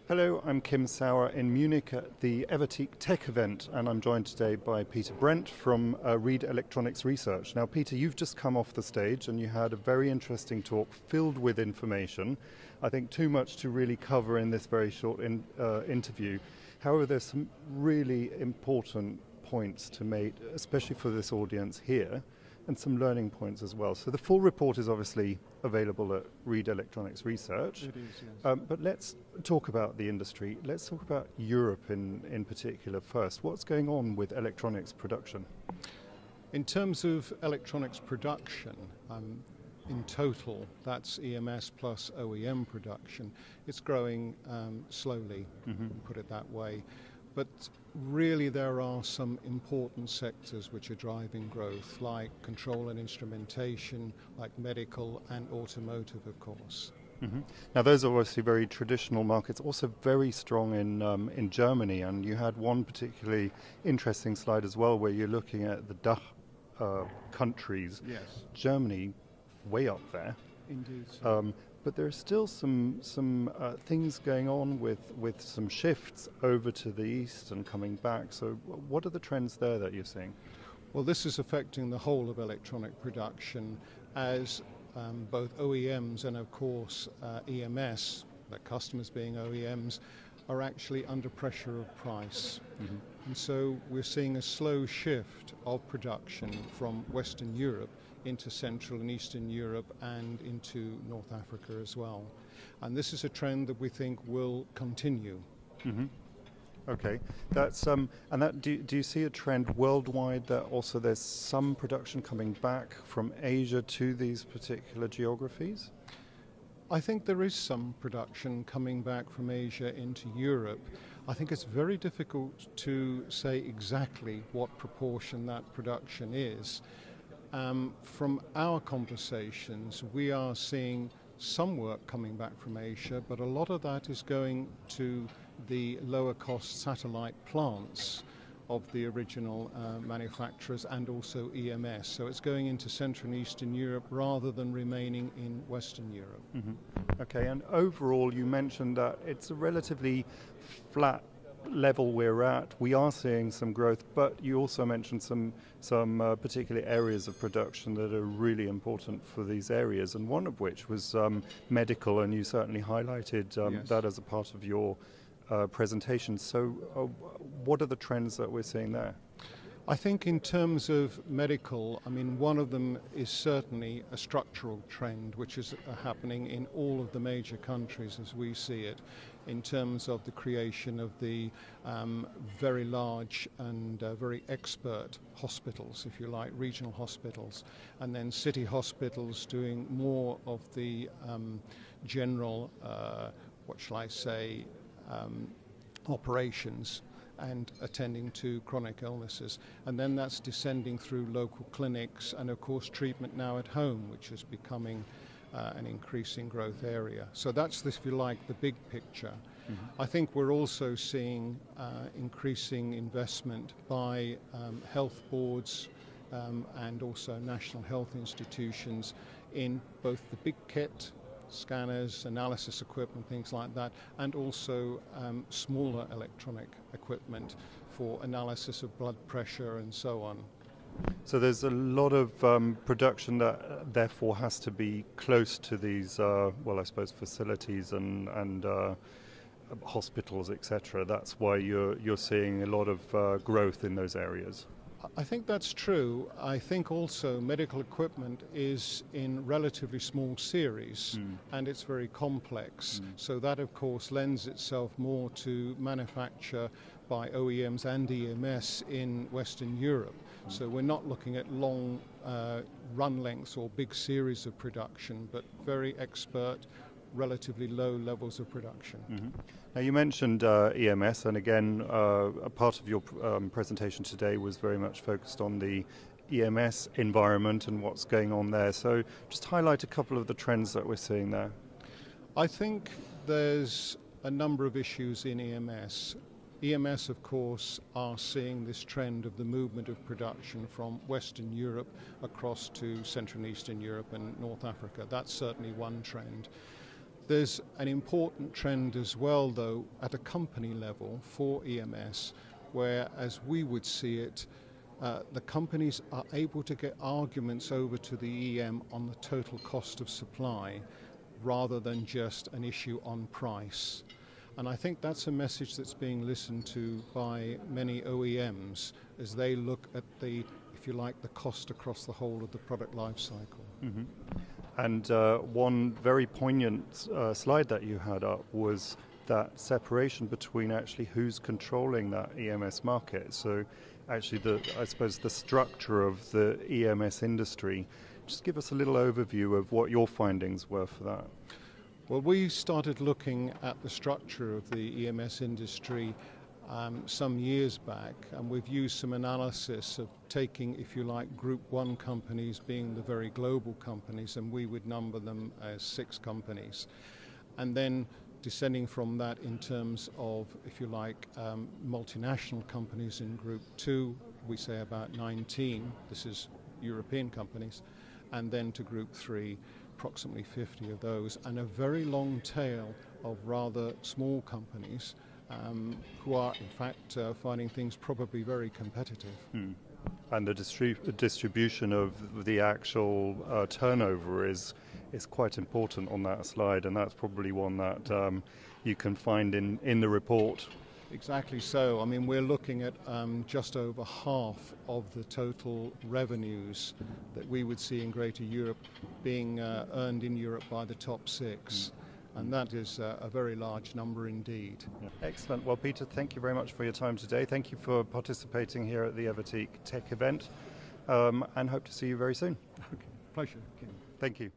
Hello, I'm Kim Sauer in Munich at the TEC event, and I'm joined today by Peter Brent from Reed Electronics Research. Now, Peter, you've just come off the stage and you had a very interesting talk filled with information. I think too much to really cover in this very short interview. However, there's some really important points to make, especially for this audience here, and some learning points as well. So the full report is obviously available at Reed Electronics Research. It is, yes. But let's talk about the industry. Let's talk about Europe in particular first. What's going on with electronics production? In terms of electronics production, in total, that's EMS plus OEM production. It's growing slowly, put it that way. But really there are some important sectors which are driving growth, like control and instrumentation, like medical and automotive, of course. Now those are obviously very traditional markets, also very strong in Germany, and you had one particularly interesting slide as well where you're looking at the DACH countries. Yes. Germany, way up there. Indeed. So. But there are still some things going on with some shifts over to the east and coming back. So what are the trends there that you're seeing? Well, this is affecting the whole of electronic production as both OEMs and, of course, EMS, the customers being OEMs, are actually under pressure of price. And so we're seeing a slow shift of production from Western Europe into Central and Eastern Europe and into North Africa as well. And this is a trend that we think will continue. Okay, that's and that do you see a trend worldwide that also there's some production coming back from Asia to these particular geographies? I think there is some production coming back from Asia into Europe. I think it's very difficult to say exactly what proportion that production is. From our conversations, we are seeing some work coming back from Asia, but a lot of that is going to the lower cost satellite plants of the original manufacturers and also EMS. So it's going into Central and Eastern Europe rather than remaining in Western Europe. Okay, and overall you mentioned that it's a relatively flat level we're at. We are seeing some growth, but you also mentioned some particular areas of production that are really important for these areas, and one of which was medical, and you certainly highlighted Yes. that as a part of your presentation. So what are the trends that we're seeing there? I think in terms of medical, I mean, one of them is certainly a structural trend which is happening in all of the major countries as we see it, in terms of the creation of the very large and very expert hospitals, if you like, regional hospitals, and then city hospitals doing more of the general, what shall I say, operations and attending to chronic illnesses. And then that's descending through local clinics and, of course, treatment now at home, which is becoming an increasing growth area. So that's, if you like, the big picture. I think we're also seeing increasing investment by health boards and also national health institutions in both the big kit, scanners, analysis equipment, things like that, and also smaller electronic equipment for analysis of blood pressure and so on. So there's a lot of production that therefore has to be close to these, well, I suppose, facilities and hospitals, etc. That's why you're seeing a lot of growth in those areas. I think that's true. I think also medical equipment is in relatively small series and it's very complex. So that, of course, lends itself more to manufacture by OEMs and EMS in Western Europe. So we're not looking at long run lengths or big series of production, but very expert, relatively low levels of production. Now you mentioned EMS, and again a part of your presentation today was very much focused on the EMS environment and what's going on there. So just highlight a couple of the trends that we're seeing there. I think there's a number of issues in EMS. EMS, of course, are seeing this trend of the movement of production from Western Europe across to Central and Eastern Europe and North Africa. That's certainly one trend. There's an important trend as well, though, at a company level for EMS, where, as we would see it, the companies are able to get arguments over to the EM on the total cost of supply rather than just an issue on price. And I think that's a message that's being listened to by many OEMs as they look at the, if you like, the cost across the whole of the product life cycle. Mm-hmm. And one very poignant slide that you had up was that separation between actually who's controlling that EMS market. So actually, I suppose the structure of the EMS industry. Just give us a little overview of what your findings were for that. Well, we started looking at the structure of the EMS industry some years back, and we've used some analysis of taking, if you like, Group 1 companies being the very global companies, and we would number them as 6 companies. And then descending from that in terms of, if you like, multinational companies in Group 2, we say about 19, this is European companies, and then to Group 3, approximately 50 of those, and a very long tail of rather small companies who are, in fact, finding things probably very competitive. And the distribution of the actual turnover is quite important on that slide, and that's probably one that you can find in the report. Exactly so. I mean, we're looking at just over half of the total revenues that we would see in Greater Europe being earned in Europe by the top 6. And that is a very large number indeed. Yeah. Excellent. Well, Peter, thank you very much for your time today. Thank you for participating here at the EVTEC Tech event, and hope to see you very soon. Okay. Pleasure. Thank you.